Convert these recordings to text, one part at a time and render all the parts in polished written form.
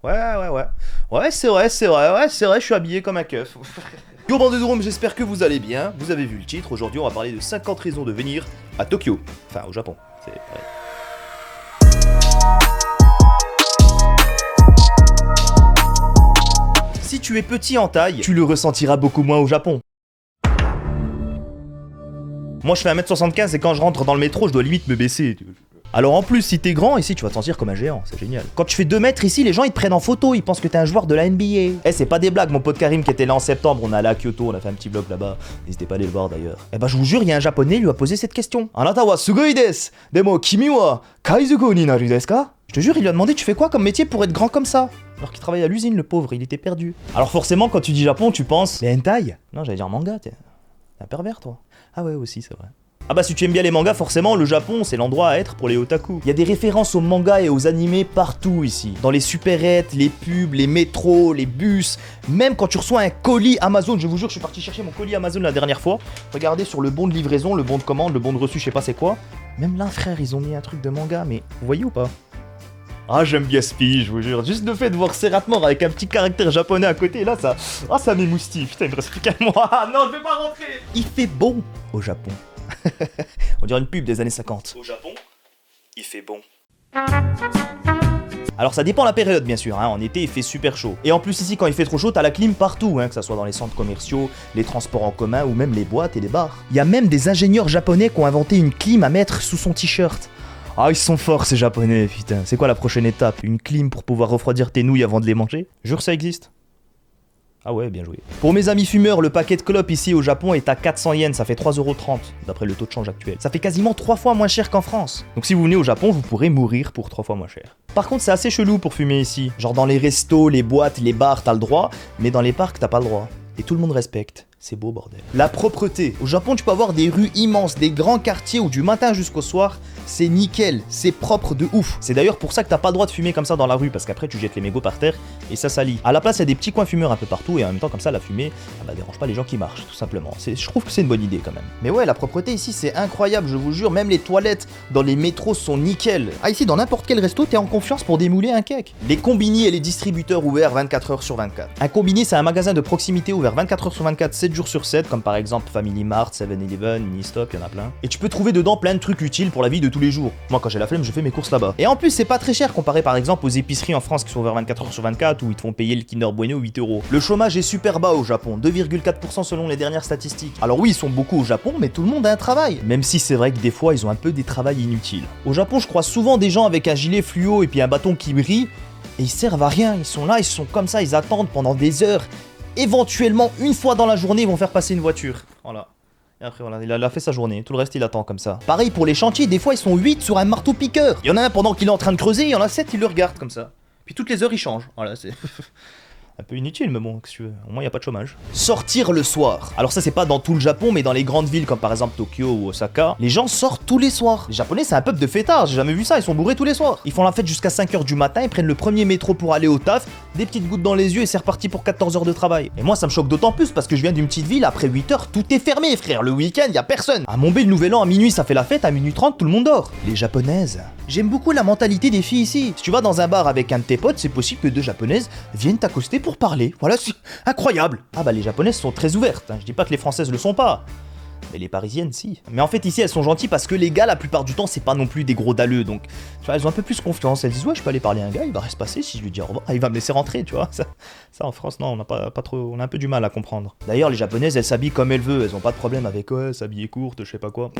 Ouais, c'est vrai, je suis habillé comme un keuf. Yo bande de drômes, j'espère que vous allez bien. Vous avez vu le titre, aujourd'hui on va parler de 50 raisons de venir à Tokyo. Enfin, au Japon, c'est pareil. Si tu es petit en taille, tu le ressentiras beaucoup moins au Japon. Moi je fais 1m75 et quand je rentre dans le métro, je dois limite me baisser. Alors en plus, si t'es grand, ici tu vas te sentir comme un géant, c'est génial. Quand tu fais 2 mètres ici, les gens ils te prennent en photo, ils pensent que t'es un joueur de la NBA. Eh, c'est pas des blagues, mon pote Karim qui était là en septembre, on est allé à Kyoto, on a fait un petit vlog là-bas. N'hésitez pas à aller le voir d'ailleurs. Eh bah je vous jure, il y a un japonais, il lui a posé cette question. Anata wa sugoi desu, demo kimi wa kaizuku ni naru desu ka? Je te jure, il lui a demandé tu fais quoi comme métier pour être grand comme ça? Alors qu'il travaille à l'usine, le pauvre, il était perdu. Alors forcément, quand tu dis Japon, tu penses les hentai? Non, j'allais dire manga, t'es un pervers toi. Ah ouais, aussi, c'est vrai. Ah bah si tu aimes bien les mangas, forcément le Japon c'est l'endroit à être pour les otaku. Il y a des références aux mangas et aux animés partout ici. Dans les supérettes, les pubs, les métros, les bus, même quand tu reçois un colis Amazon, je vous jure je suis parti chercher mon colis Amazon la dernière fois. Regardez sur le bon de livraison, le bon de commande, le bon de reçu, je sais pas c'est quoi. Même là frère ils ont mis un truc de manga, mais vous voyez ou pas? Ah j'aime bien Spi, je vous jure. Juste le fait de voir Serathmore avec un petit caractère japonais à côté, là ça... Ah ça m'émoustille, putain il me reste plus qu'à moi. Ah non je vais pas rentrer. Il fait bon au Japon. On dirait une pub des années 50. Au Japon, il fait bon. Alors ça dépend la période bien sûr, hein. En été il fait super chaud. Et en plus ici quand il fait trop chaud t'as la clim partout, hein, que ça soit dans les centres commerciaux, les transports en commun ou même les boîtes et les bars. Il y a même des ingénieurs japonais qui ont inventé une clim à mettre sous son t-shirt. Ah ils sont forts ces japonais, putain. C'est quoi la prochaine étape? Une clim pour pouvoir refroidir tes nouilles avant de les manger? Jure ça existe? Ah ouais, bien joué. Pour mes amis fumeurs, le paquet de clopes ici au Japon est à 400 yens, ça fait 3,30€ d'après le taux de change actuel. Ça fait quasiment 3 fois moins cher qu'en France. Donc si vous venez au Japon, vous pourrez mourir pour 3 fois moins cher. Par contre, c'est assez chelou pour fumer ici. Genre dans les restos, les boîtes, les bars, t'as le droit, mais dans les parcs, t'as pas le droit. Et tout le monde respecte. C'est beau bordel. La propreté. Au Japon, tu peux avoir des rues immenses, des grands quartiers où du matin jusqu'au soir, c'est nickel, c'est propre de ouf. C'est d'ailleurs pour ça que t'as pas le droit de fumer comme ça dans la rue, parce qu'après tu jettes les mégots par terre et ça salit. À la place, il y a des petits coins fumeurs un peu partout et en même temps comme ça la fumée, dérange pas les gens qui marchent, tout simplement. Je trouve que c'est une bonne idée quand même. Mais ouais, la propreté ici c'est incroyable, je vous jure, même les toilettes dans les métros sont nickel. Ah ici dans n'importe quel resto, t'es en confiance pour démouler un cake. Les combini et les distributeurs ouverts 24h sur 24. Un combini c'est un magasin de proximité ouvert 24h sur 24, 7 jours sur 7, comme par exemple Family Mart, 7-Eleven, Ministop, il y en a plein. Et tu peux trouver dedans plein de trucs utiles pour la vie de tous les jours. Moi quand j'ai la flemme, je fais mes courses là-bas. Et en plus, c'est pas très cher comparé par exemple aux épiceries en France qui sont ouvertes 24h sur 24 où ils te font payer le Kinder Bueno 8€. Le chômage est super bas au Japon, 2,4% selon les dernières statistiques. Alors oui, ils sont beaucoup au Japon, mais tout le monde a un travail. Même si c'est vrai que des fois, ils ont un peu des travails inutiles. Au Japon, je croise souvent des gens avec un gilet fluo et puis un bâton qui brille et ils servent à rien. Ils sont là, ils sont comme ça, ils attendent pendant des heures. Éventuellement, une fois dans la journée, ils vont faire passer une voiture. Voilà. Et après voilà, il a fait sa journée, tout le reste il attend comme ça. Pareil pour les chantiers, des fois ils sont 8 sur un marteau piqueur. Il y en a un pendant qu'il est en train de creuser, il y en a 7 il le regarde comme ça. Puis toutes les heures il change, voilà c'est... un peu inutile mais bon, qu'est-ce que tu veux, au moins il n'y a pas de chômage. Sortir le soir. Alors ça c'est pas dans tout le Japon, mais dans les grandes villes comme par exemple Tokyo ou Osaka, les gens sortent tous les soirs. Les Japonais c'est un peuple de fêtards, j'ai jamais vu ça, ils sont bourrés tous les soirs. Ils font la fête jusqu'à 5h du matin, ils prennent le premier métro pour aller au taf, des petites gouttes dans les yeux et c'est reparti pour 14 heures de travail. Et moi ça me choque d'autant plus parce que je viens d'une petite ville, après 8h tout est fermé frère, le week-end y a personne. À Montbé le nouvel an à minuit ça fait la fête, à minuit 30 tout le monde dort. Les japonaises. J'aime beaucoup la mentalité des filles ici. Si tu vas dans un bar avec un de tes potes, c'est possible que 2 japonaises viennent t'accoster pour parler. Voilà, c'est incroyable. Ah bah les japonaises sont très ouvertes, hein. Je dis pas que les françaises le sont pas. Mais les parisiennes, si. Mais en fait, ici, elles sont gentilles parce que les gars, la plupart du temps, c'est pas non plus des gros dalleux. Donc, tu vois, elles ont un peu plus confiance. Elles disent, ouais, je peux aller parler à un gars, il va rester passer. Si je lui dis au revoir, il va me laisser rentrer, tu vois. Ça en France, non, on a pas trop. On a un peu du mal à comprendre. D'ailleurs, les japonaises, elles s'habillent comme elles veulent. Elles ont pas de problème avec, ouais, s'habiller courte, je sais pas quoi.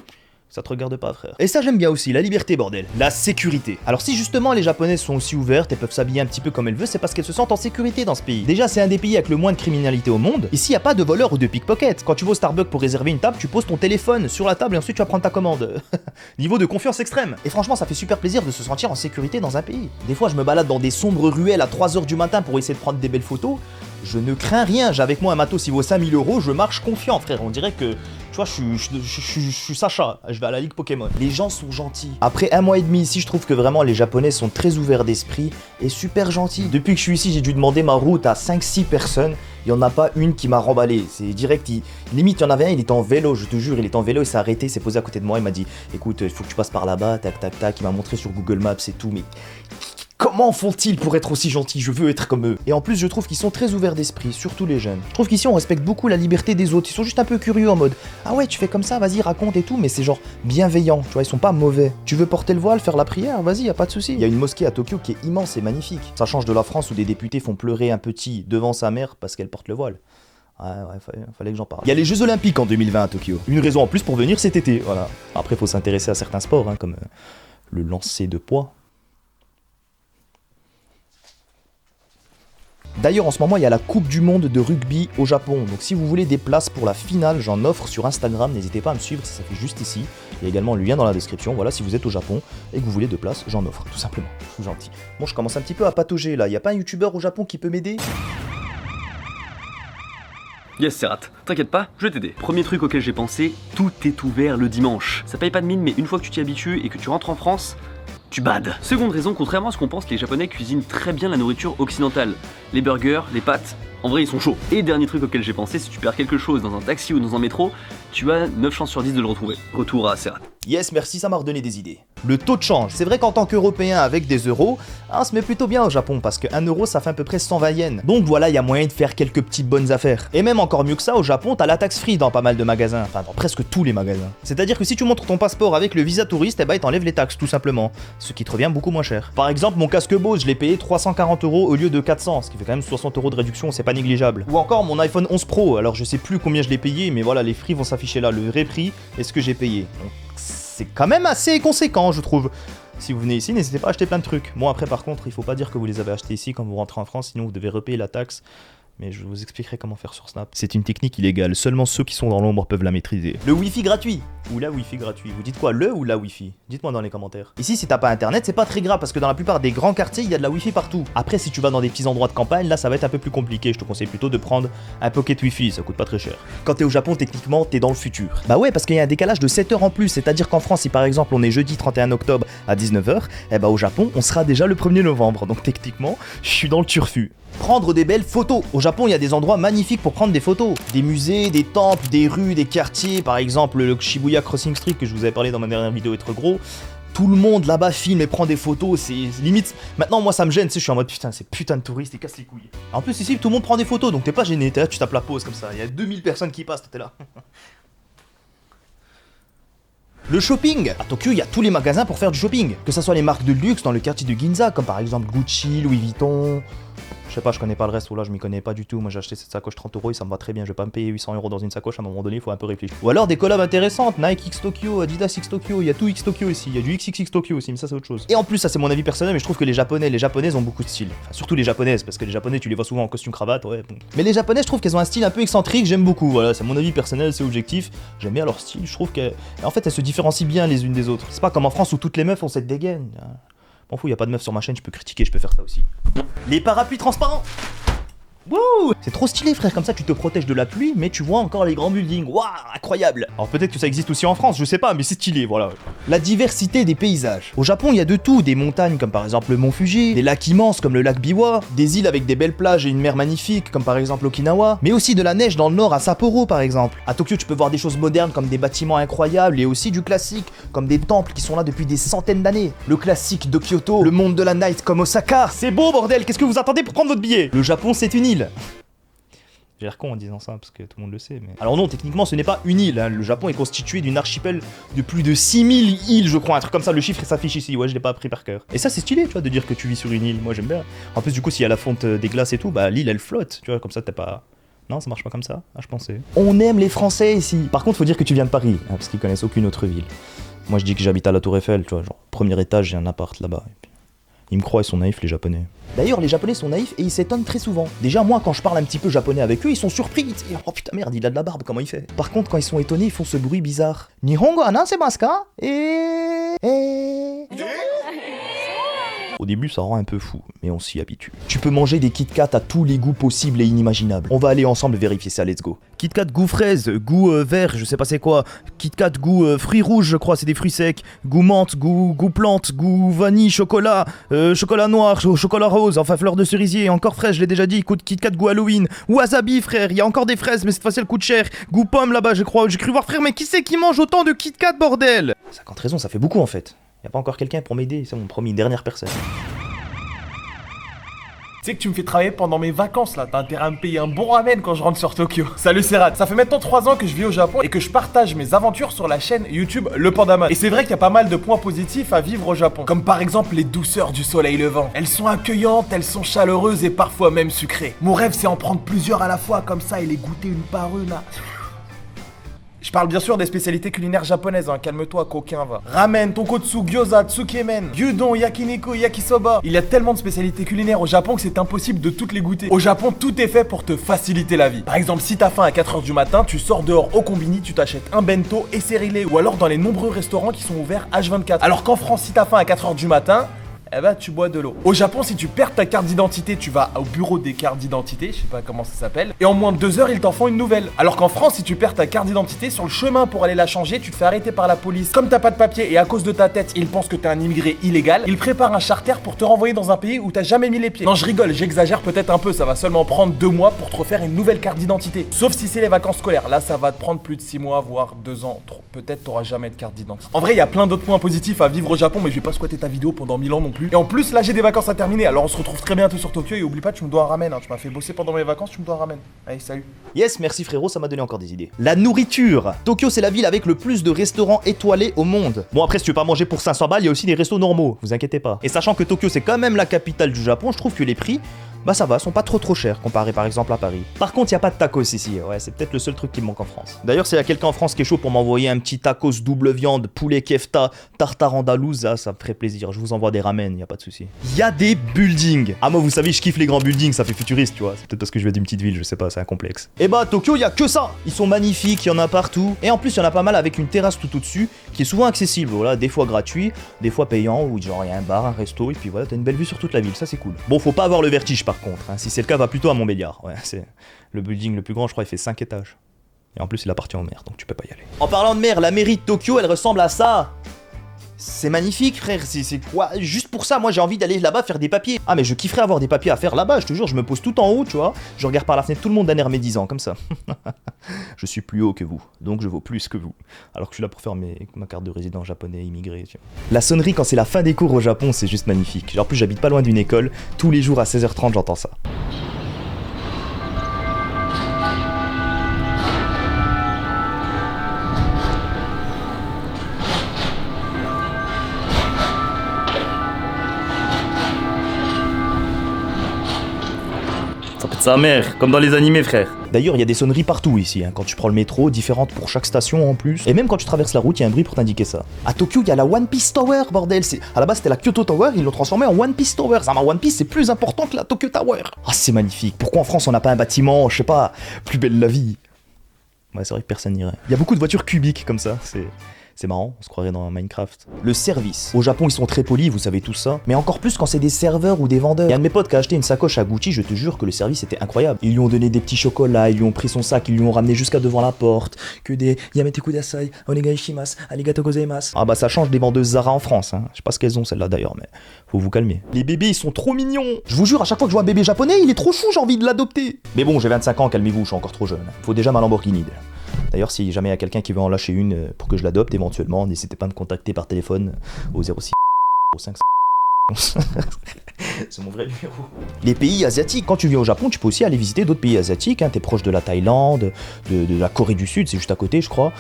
Ça te regarde pas frère. Et ça j'aime bien aussi, la liberté bordel, la sécurité. Alors si justement les japonaises sont aussi ouvertes et peuvent s'habiller un petit peu comme elles veulent, c'est parce qu'elles se sentent en sécurité dans ce pays. Déjà c'est un des pays avec le moins de criminalité au monde. Ici y a pas de voleurs ou de pickpocket. Quand tu vas au Starbucks pour réserver une table, tu poses ton téléphone sur la table et ensuite tu vas prendre ta commande. Niveau de confiance extrême. Et franchement ça fait super plaisir de se sentir en sécurité dans un pays. Des fois je me balade dans des sombres ruelles à 3h du matin pour essayer de prendre des belles photos. Je ne crains rien, j'ai avec moi un matos qui vaut 5000€, je marche confiant frère, on dirait que, tu vois, je suis Sacha, je vais à la Ligue Pokémon. Les gens sont gentils. Après 1 mois et demi ici, je trouve que vraiment les Japonais sont très ouverts d'esprit et super gentils. Depuis que je suis ici, j'ai dû demander ma route à 5-6 personnes, il n'y en a pas une qui m'a remballé, c'est direct, limite il y en avait un, il était en vélo, je te jure, il était en vélo, il s'est arrêté, il s'est posé à côté de moi, il m'a dit, écoute, il faut que tu passes par là-bas, tac tac tac, il m'a montré sur Google Maps et tout, mais... Comment font-ils pour être aussi gentils? Je veux être comme eux. Et en plus, je trouve qu'ils sont très ouverts d'esprit, surtout les jeunes. Je trouve qu'ici, on respecte beaucoup la liberté des autres. Ils sont juste un peu curieux en mode ah ouais, tu fais comme ça, vas-y, raconte et tout, mais c'est genre bienveillant. Tu vois, ils sont pas mauvais. Tu veux porter le voile, faire la prière, vas-y, y a pas de souci. Il y a une mosquée à Tokyo qui est immense et magnifique. Ça change de la France où des députés font pleurer un petit devant sa mère parce qu'elle porte le voile. Ouais, fallait que j'en parle. Il y a les Jeux Olympiques en 2020 à Tokyo. Une raison en plus pour venir cet été, voilà. Après, faut s'intéresser à certains sports, hein, comme le lancer de poids. D'ailleurs, en ce moment, il y a la Coupe du Monde de rugby au Japon. Donc si vous voulez des places pour la finale, j'en offre sur Instagram. N'hésitez pas à me suivre, ça s'affiche juste ici. Il y a également le lien dans la description. Voilà, si vous êtes au Japon et que vous voulez de places, j'en offre, tout simplement. Je suis gentil. Bon, je commence un petit peu à patauger là. Il n'y a pas un youtubeur au Japon qui peut m'aider? Yes, Serrat, t'inquiète pas, je vais t'aider. Premier truc auquel j'ai pensé, tout est ouvert le dimanche. Ça paye pas de mine, mais une fois que tu t'y habitues et que tu rentres en France, tu bades. Seconde raison, contrairement à ce qu'on pense, les Japonais cuisinent très bien la nourriture occidentale. Les burgers, les pâtes, en vrai ils sont chauds. Et dernier truc auquel j'ai pensé, si tu perds quelque chose dans un taxi ou dans un métro, tu as 9 chances sur 10 de le retrouver. Retour à Serrat. Yes, merci, ça m'a redonné des idées. Le taux de change. C'est vrai qu'en tant qu'Européen avec des euros, on se met plutôt bien au Japon parce qu'un euro ça fait à peu près 120 yens. Donc voilà, il y a moyen de faire quelques petites bonnes affaires. Et même encore mieux que ça, au Japon, t'as la taxe free dans pas mal de magasins. Enfin, dans presque tous les magasins. C'est-à-dire que si tu montres ton passeport avec le visa touriste, eh ben, ils t'enlèvent les taxes tout simplement. Ce qui te revient beaucoup moins cher. Par exemple, mon casque Bose, je l'ai payé 340 € au lieu de 400, ce qui fait quand même 60 € de réduction, c'est pas négligeable. Ou encore mon iPhone 11 Pro, alors je sais plus combien je l'ai payé, mais voilà, les prix vont s'afficher là, le vrai prix et ce que j'ai payé. Donc, c'est quand même assez conséquent, je trouve. Si vous venez ici, n'hésitez pas à acheter plein de trucs. Bon, après, par contre, il faut pas dire que vous les avez achetés ici quand vous rentrez en France, sinon vous devez repayer la taxe. Mais je vous expliquerai comment faire sur Snap. C'est une technique illégale, seulement ceux qui sont dans l'ombre peuvent la maîtriser. Le Wi-Fi gratuit. Ou la Wi-Fi gratuit. Vous dites quoi, le ou la Wi-Fi? Dites-moi dans les commentaires. Ici, si t'as pas internet, c'est pas très grave parce que dans la plupart des grands quartiers, il y a de la Wi-Fi partout. Après, si tu vas dans des petits endroits de campagne, là, ça va être un peu plus compliqué. Je te conseille plutôt de prendre un pocket Wi-Fi, ça coûte pas très cher. Quand t'es au Japon, techniquement, t'es dans le futur. Bah ouais, parce qu'il y a un décalage de 7 heures en plus. C'est-à-dire qu'en France, si par exemple on est jeudi 31 octobre à 19 h, eh bah au Japon, on sera déjà le 1er novembre. Donc techniquement, je suis dans le turfu. Prendre des belles photos. Au Japon, il y a des endroits magnifiques pour prendre des photos. Des musées, des temples, des rues, des quartiers. Par exemple, le Shibuya Crossing Street que je vous avais parlé dans ma dernière vidéo Être Gros. Tout le monde là-bas filme et prend des photos, c'est limite... Maintenant, moi, ça me gêne, tu sais, je suis en mode putain, ces putains de touristes, ils cassent les couilles. En plus, ici, tout le monde prend des photos, donc t'es pas gêné, t'es là, tu tapes la pause comme ça. Il y a 2000 personnes qui passent, toi t'es là. Le shopping. À Tokyo, il y a tous les magasins pour faire du shopping. Que ça soit les marques de luxe dans le quartier de Ginza, comme par exemple Gucci, Louis Vuitton... Je sais pas, je connais pas le reste, ou là je m'y connais pas du tout. Moi j'ai acheté cette sacoche 30 € et ça me va très bien. Je vais pas me payer 800 € dans une sacoche, à un moment donné, il faut un peu réfléchir. Ou alors des collabs intéressantes, Nike X Tokyo, Adidas X Tokyo, il y a tout X Tokyo ici, il y a du XXX Tokyo aussi, mais ça c'est autre chose. Et en plus, ça c'est mon avis personnel, mais je trouve que les japonaises ont beaucoup de style. Enfin, surtout les japonaises, parce que les japonais tu les vois souvent en costume cravate, ouais. Bon. Mais les japonais, je trouve qu'elles ont un style un peu excentrique, j'aime beaucoup, voilà, c'est mon avis personnel, c'est objectif. J'aime bien leur style, je trouve qu'elles elles se différencient bien les unes des autres. C'est pas comme en France où toutes les meufs ont cette dégaine. M'en fous, y a pas de meuf sur ma chaîne, je peux critiquer, je peux faire ça aussi. Les parapluies transparents. Wouh! C'est trop stylé frère, comme ça tu te protèges de la pluie mais tu vois encore les grands buildings, waouh, incroyable! Alors peut-être que ça existe aussi en France, je sais pas, mais c'est stylé, voilà. La diversité des paysages. Au Japon il y a de tout, des montagnes comme par exemple le mont Fuji, des lacs immenses comme le lac Biwa, des îles avec des belles plages et une mer magnifique comme par exemple Okinawa, mais aussi de la neige dans le nord à Sapporo par exemple. À Tokyo tu peux voir des choses modernes comme des bâtiments incroyables et aussi du classique, comme des temples qui sont là depuis des centaines d'années. Le classique de Kyoto, le monde de la night comme Osaka. C'est beau bordel, qu'est-ce que vous attendez pour prendre votre billet? Le Japon c'est une île. J'ai l'air con en disant ça parce que tout le monde le sait, mais... Alors non, techniquement ce n'est pas une île, hein. Le Japon est constitué d'une archipel de plus de 6000 îles je crois, un truc comme ça, le chiffre s'affiche ici, ouais je l'ai pas appris par cœur. Et ça c'est stylé tu vois de dire que tu vis sur une île, moi j'aime bien. En plus du coup s'il y a la fonte des glaces et tout, bah l'île elle flotte, tu vois, comme ça t'es pas... Non ça marche pas comme ça, ah je pensais. On aime les Français ici. Par contre faut dire que tu viens de Paris, hein, parce qu'ils connaissent aucune autre ville. Moi je dis que j'habite à la Tour Eiffel, tu vois, genre premier étage j'ai un appart là-bas. Ils me croient, ils sont naïfs les Japonais. D'ailleurs, les Japonais sont naïfs et ils s'étonnent très souvent. Déjà, moi, quand je parle un petit peu japonais avec eux, ils sont surpris. Ils disent, oh putain merde, il a de la barbe, comment il fait? Par contre, quand ils sont étonnés, ils font ce bruit bizarre. Nihongo anasemasu ka? Au début, ça rend un peu fou, mais on s'y habitue. Tu peux manger des Kit Kat à tous les goûts possibles et inimaginables. On va aller ensemble vérifier ça, let's go. Kit Kat goût fraise, goût vert, je sais pas c'est quoi. Kit Kat goût fruits rouges, je crois, c'est des fruits secs. Goût menthe, goût plante, goût vanille, chocolat, chocolat noir, chocolat rose, enfin fleur de cerisier, encore fraise, je l'ai déjà dit. Kit Kat goût Halloween. Wasabi, frère, il y a encore des fraises, mais cette fois-ci elles coûtent cher. Goût pomme là-bas, je crois. J'ai cru voir, frère, mais qui c'est qui mange autant de Kit Kat, bordel? 50 raisons, ça fait beaucoup en fait. Y a pas encore quelqu'un pour m'aider, c'est mon premier, dernière personne. Tu sais que tu me fais travailler pendant mes vacances là, t'as intérêt à me payer un bon ramen quand je rentre sur Tokyo. Salut, c'est Rad. Ça fait maintenant 3 ans que je vis au Japon et que je partage mes aventures sur la chaîne YouTube Le Pandamon. Et c'est vrai qu'il y a pas mal de points positifs à vivre au Japon. Comme par exemple les douceurs du soleil levant. Elles sont accueillantes, elles sont chaleureuses et parfois même sucrées. Mon rêve c'est en prendre plusieurs à la fois comme ça et les goûter une par une là. Je parle bien sûr des spécialités culinaires japonaises, hein. Calme-toi, qu'aucun va. Ramen, tonkotsu, gyoza, tsukemen, gyudon, yakiniku, yakisoba. Il y a tellement de spécialités culinaires au Japon que c'est impossible de toutes les goûter. Au Japon, tout est fait pour te faciliter la vie. Par exemple, si t'as faim à 4h du matin, tu sors dehors au combini, tu t'achètes un bento et cerilé, ou alors dans les nombreux restaurants qui sont ouverts H24. Alors qu'en France, si t'as faim à 4h du matin, eh ben tu bois de l'eau. Au Japon, si tu perds ta carte d'identité, tu vas au bureau des cartes d'identité, je sais pas comment ça s'appelle, et en moins de 2 heures, ils t'en font une nouvelle. Alors qu'en France, si tu perds ta carte d'identité, sur le chemin pour aller la changer, tu te fais arrêter par la police. Comme t'as pas de papier et à cause de ta tête, ils pensent que t'es un immigré illégal, ils préparent un charter pour te renvoyer dans un pays où t'as jamais mis les pieds. Non, je rigole, j'exagère peut-être un peu, ça va seulement prendre 2 mois pour te refaire une nouvelle carte d'identité. Sauf si c'est les vacances scolaires, là ça va te prendre plus de 6 mois, voire 2 ans. Peut-être t'auras jamais de carte d'identité. En vrai, il y a plein d'autres points positifs à vivre au Japon, mais je vais pas squatter ta vidéo pendant 1000 ans non plus. Et en plus, là j'ai des vacances à terminer, alors on se retrouve très bientôt sur Tokyo et oublie pas, tu me dois un ramen, hein. Tu m'as fait bosser pendant mes vacances, tu me dois un ramen. Allez, salut. Yes, merci frérot, ça m'a donné encore des idées. La nourriture. Tokyo, c'est la ville avec le plus de restaurants étoilés au monde. Bon, après, si tu veux pas manger pour 500 balles, il y a aussi des restos normaux, vous inquiétez pas. Et sachant que Tokyo, c'est quand même la capitale du Japon, je trouve que les prix, bah ça va, sont pas trop chers comparé par exemple à Paris. Par contre, y a pas de tacos ici, ouais, c'est peut-être le seul truc qui me manque en France. D'ailleurs, s'il y a quelqu'un en France qui est chaud pour m'envoyer un petit tacos double viande, poulet kefta, tartare andalouse, ça me ferait plaisir, je vous envoie des ramen, y a pas de souci. Y a des buildings. Ah moi, vous savez, je kiffe les grands buildings, ça fait futuriste, tu vois. C'est peut-être parce que je viens d'une petite ville, je sais pas, c'est un complexe. Et bah, Tokyo, y a que ça. Ils sont magnifiques, y en a partout. Et en plus, y en a pas mal avec une terrasse tout au-dessus, qui est souvent accessible, voilà, des fois gratuit, des fois payant, ou genre y a un bar, un resto, et puis voilà, t'as une belle vue sur toute la ville, ça c'est cool. Bon, faut pas avoir le vertige par contre, hein. Si c'est le cas, va plutôt à Montbéliard. Ouais, c'est le building le plus grand, je crois, il fait 5 étages. Et en plus, il appartient au maire, donc tu peux pas y aller. En parlant de maire, la mairie de Tokyo, elle ressemble à ça. C'est magnifique, frère. C'est quoi? Juste pour ça, moi, j'ai envie d'aller là-bas faire des papiers. Ah, mais je kifferais avoir des papiers à faire là-bas, je te jure. Je me pose tout en haut, tu vois. Je regarde par la fenêtre tout le monde d'un air médisant, comme ça. Je suis plus haut que vous, donc je vaux plus que vous. Alors que je suis là pour faire ma carte de résident japonais immigré, tu vois. La sonnerie, quand c'est la fin des cours au Japon, c'est juste magnifique. En plus, j'habite pas loin d'une école. Tous les jours à 16h30, j'entends ça. Sa mère, comme dans les animés, frère. D'ailleurs, il y a des sonneries partout ici, hein. Quand tu prends le métro, différentes pour chaque station en plus. Et même quand tu traverses la route, il y a un bruit pour t'indiquer ça. À Tokyo, il y a la One Piece Tower, bordel. À la base, c'était la Kyoto Tower, ils l'ont transformé en One Piece Tower. Ça, One Piece, c'est plus important que la Tokyo Tower. Ah, c'est magnifique. Pourquoi en France, on n'a pas un bâtiment, je sais pas, plus belle la vie? Ouais, c'est vrai que personne n'irait. Il y a beaucoup de voitures cubiques comme ça, c'est marrant, on se croirait dans Minecraft. Le service. Au Japon, ils sont très polis, vous savez tout ça. Mais encore plus quand c'est des serveurs ou des vendeurs. Il y a un de mes potes qui a acheté une sacoche à Gucci, je te jure que le service était incroyable. Ils lui ont donné des petits chocolats, ils lui ont pris son sac, ils lui ont ramené jusqu'à devant la porte. Que des yamete kudasai, onegai shimasu, arigato gozaimasu. Ah bah ça change des vendeuses Zara en France, hein. Je sais pas ce qu'elles ont celles-là d'ailleurs, mais faut vous calmer. Les bébés, ils sont trop mignons. Je vous jure, à chaque fois que je vois un bébé japonais, il est trop chou, j'ai envie de l'adopter. Mais bon, j'ai 25 ans, calmez-vous, je suis encore trop jeune. Faut déjà ma Lamborghini. D'ailleurs, si jamais il y a quelqu'un qui veut en lâcher une pour que je l'adopte éventuellement, n'hésitez pas à me contacter par téléphone au 06 05. C'est mon vrai numéro. Les pays asiatiques, quand tu viens au Japon, tu peux aussi aller visiter d'autres pays asiatiques, hein. T'es proche de la Thaïlande, de la Corée du Sud, c'est juste à côté je crois,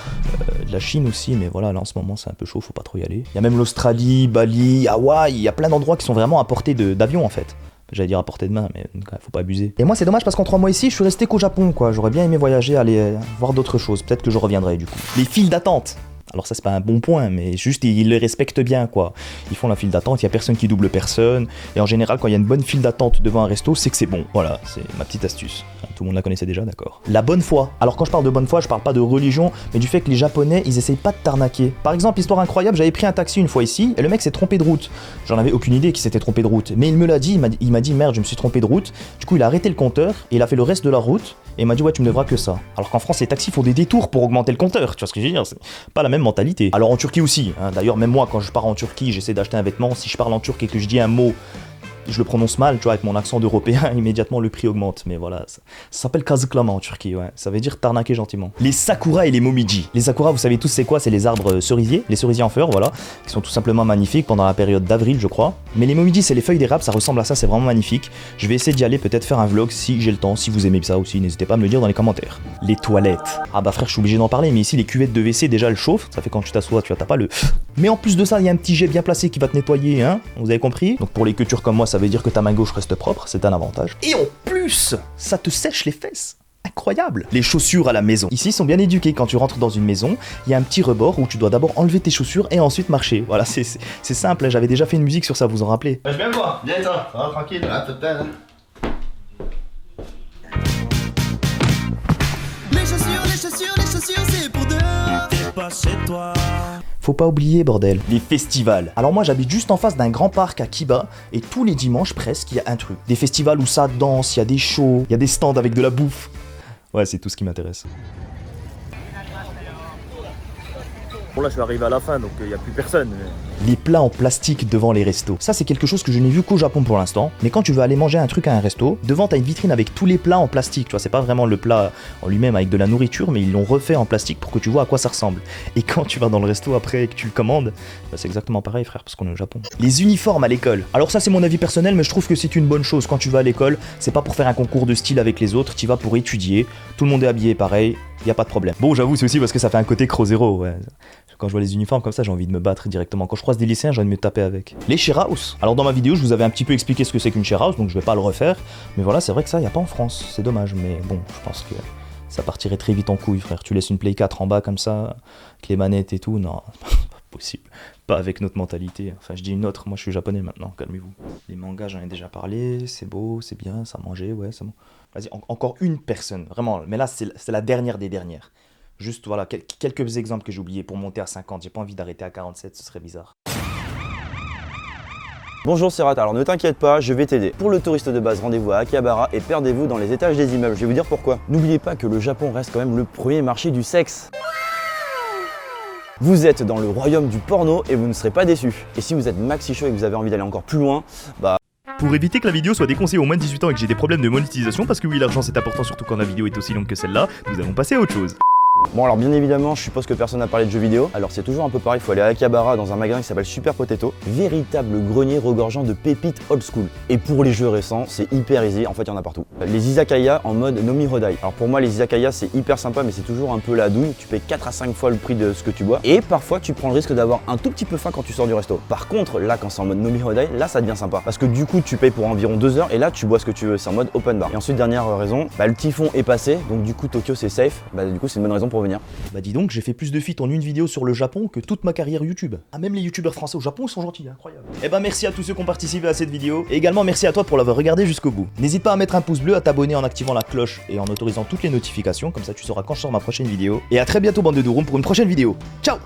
de la Chine aussi, mais voilà, là en ce moment c'est un peu chaud, faut pas trop y aller. Il y a même l'Australie, Bali, Hawaï, il y a plein d'endroits qui sont vraiment à portée d'avion en fait. J'allais dire à portée de main, mais faut pas abuser. Et moi c'est dommage parce qu'en 3 mois ici, je suis resté qu'au Japon quoi. J'aurais bien aimé voyager, aller voir d'autres choses. Peut-être que je reviendrai du coup. Les files d'attente. Alors ça c'est pas un bon point, mais juste ils les respectent bien quoi. Ils font la file d'attente, il y a personne qui double personne. Et en général quand il y a une bonne file d'attente devant un resto, c'est que c'est bon. Voilà, c'est ma petite astuce. Tout le monde la connaissait déjà, d'accord. La bonne foi. Alors quand je parle de bonne foi, je parle pas de religion, mais du fait que les Japonais, ils essayent pas de t'arnaquer. Par exemple, histoire incroyable, j'avais pris un taxi une fois ici, et le mec s'est trompé de route. J'en avais aucune idée qu'il s'était trompé de route. Mais il me l'a dit, il m'a dit merde, je me suis trompé de route. Du coup il a arrêté le compteur, et il a fait le reste de la route, et il m'a dit ouais tu me devras que ça. Alors qu'en France les taxis font des détours pour augmenter le compteur, tu vois ce que je veux dire, c'est pas la même mentalité. Alors en Turquie aussi, hein. D'ailleurs même moi quand je pars en Turquie, j'essaie d'acheter un vêtement, si je parle en turc et que je dis un mot Je le prononce mal, tu vois, avec mon accent d'européen, immédiatement le prix augmente. Mais voilà, ça s'appelle kazıklama en Turquie, ouais. Ça veut dire t'arnaquer gentiment. Les sakura et les momiji. Les sakura, vous savez tous c'est quoi? C'est les arbres cerisiers, les cerisiers en fleurs, voilà, qui sont tout simplement magnifiques pendant la période d'avril, je crois. Mais les momiji, c'est les feuilles d'érable, ça ressemble à ça, c'est vraiment magnifique. Je vais essayer d'y aller, peut-être faire un vlog si j'ai le temps, si vous aimez ça aussi, n'hésitez pas à me le dire dans les commentaires. Les toilettes. Ah bah frère, je suis obligé d'en parler, mais ici les cuvettes de WC déjà elles chauffent, ça fait quand tu t'assois, tu vois, t'as pas le... Mais en plus de ça, il y a un petit jet bien placé qui va te nettoyer, hein, vous avez compris? Donc pour les queutures comme moi, ça veut dire que ta main gauche reste propre, c'est un avantage. Et en plus, ça te sèche les fesses. Incroyable. Les chaussures à la maison. Ici, ils sont bien éduqués. Quand tu rentres dans une maison, il y a un petit rebord où tu dois d'abord enlever tes chaussures et ensuite marcher. Voilà, c'est simple. J'avais déjà fait une musique sur ça, vous en rappelez? Je viens me voir, viens toi, ça va tranquille, à tout à l'heure. Les chaussures, c'est pour deux. T'es pas chez toi. Faut pas oublier, bordel, les festivals. Alors moi j'habite juste en face d'un grand parc à Kiba et tous les dimanches presque il y a un truc. Des festivals où ça danse, il y a des shows, il y a des stands avec de la bouffe. Ouais, c'est tout ce qui m'intéresse. Bon là je suis arrivé à la fin donc il n'y a plus personne. Les plats en plastique devant les restos. Ça c'est quelque chose que je n'ai vu qu'au Japon pour l'instant. Mais quand tu veux aller manger un truc à un resto, devant t'as une vitrine avec tous les plats en plastique. Tu vois, c'est pas vraiment le plat en lui-même avec de la nourriture, mais ils l'ont refait en plastique pour que tu vois à quoi ça ressemble. Et quand tu vas dans le resto après et que tu le commandes, bah, c'est exactement pareil frère, parce qu'on est au Japon. Les uniformes à l'école. Alors ça c'est mon avis personnel, mais je trouve que c'est une bonne chose. Quand tu vas à l'école, c'est pas pour faire un concours de style avec les autres, tu vas pour étudier. Tout le monde est habillé pareil, y a pas de problème. Bon, j'avoue, c'est aussi parce que ça fait un côté Crow Zero, ouais. Quand je vois les uniformes comme ça, j'ai envie de me battre directement. Quand je croise des lycéens, j'ai envie de me taper avec. Les share house. Alors dans ma vidéo, je vous avais un petit peu expliqué ce que c'est qu'une share house, donc je vais pas le refaire. Mais voilà, c'est vrai que ça, y a pas en France. C'est dommage, mais bon, je pense que ça partirait très vite en couille, frère. Tu laisses une Play 4 en bas comme ça, avec les manettes et tout, non, pas possible. Pas avec notre mentalité. Enfin, je dis une autre, moi je suis japonais maintenant, calmez-vous. Les mangas, j'en ai déjà parlé, c'est beau, c'est bien, ça a mangé, ouais, c'est bon. Vas-y, encore une personne, vraiment, mais là c'est la dernière des dernières. Juste voilà, quelques exemples que j'ai oubliés pour monter à 50, j'ai pas envie d'arrêter à 47, ce serait bizarre. Bonjour c'est Rat, alors ne t'inquiète pas, je vais t'aider. Pour le touriste de base, rendez-vous à Akihabara et perdez-vous dans les étages des immeubles. Je vais vous dire pourquoi. N'oubliez pas que le Japon reste quand même le premier marché du sexe. Vous êtes dans le royaume du porno et vous ne serez pas déçus. Et si vous êtes maxi chaud et que vous avez envie d'aller encore plus loin, bah... Pour éviter que la vidéo soit déconseillée aux moins de 18 ans et que j'ai des problèmes de monétisation, parce que oui, l'argent c'est important, surtout quand la vidéo est aussi longue que celle-là, nous allons passer à autre chose. Bon alors bien évidemment, je suppose que personne n'a parlé de jeux vidéo. Alors c'est toujours un peu pareil, il faut aller à Akihabara dans un magasin qui s'appelle Super Potato. Véritable grenier regorgeant de pépites old school. Et pour les jeux récents, c'est hyper easy, en fait il y en a partout. Les izakaya en mode Nomi Hodai. Alors pour moi les izakaya c'est hyper sympa mais c'est toujours un peu la douille. Tu payes 4 à 5 fois le prix de ce que tu bois. Et parfois tu prends le risque d'avoir un tout petit peu faim quand tu sors du resto. Par contre là quand c'est en mode Nomi Hodai, là ça devient sympa. Parce que du coup tu payes pour environ 2 heures et là tu bois ce que tu veux, c'est en mode open bar. Et ensuite dernière raison, le typhon est passé, donc du coup Tokyo c'est safe. Du coup c'est une bonne raison pour venir. Bah dis donc, j'ai fait plus de feats en une vidéo sur le Japon que toute ma carrière YouTube. Ah, même les youtubeurs français au Japon, ils sont gentils, incroyable. Et bah merci à tous ceux qui ont participé à cette vidéo, et également merci à toi pour l'avoir regardé jusqu'au bout. N'hésite pas à mettre un pouce bleu, à t'abonner en activant la cloche et en autorisant toutes les notifications, comme ça tu sauras quand je sors ma prochaine vidéo. Et à très bientôt bande de Douroum pour une prochaine vidéo. Ciao.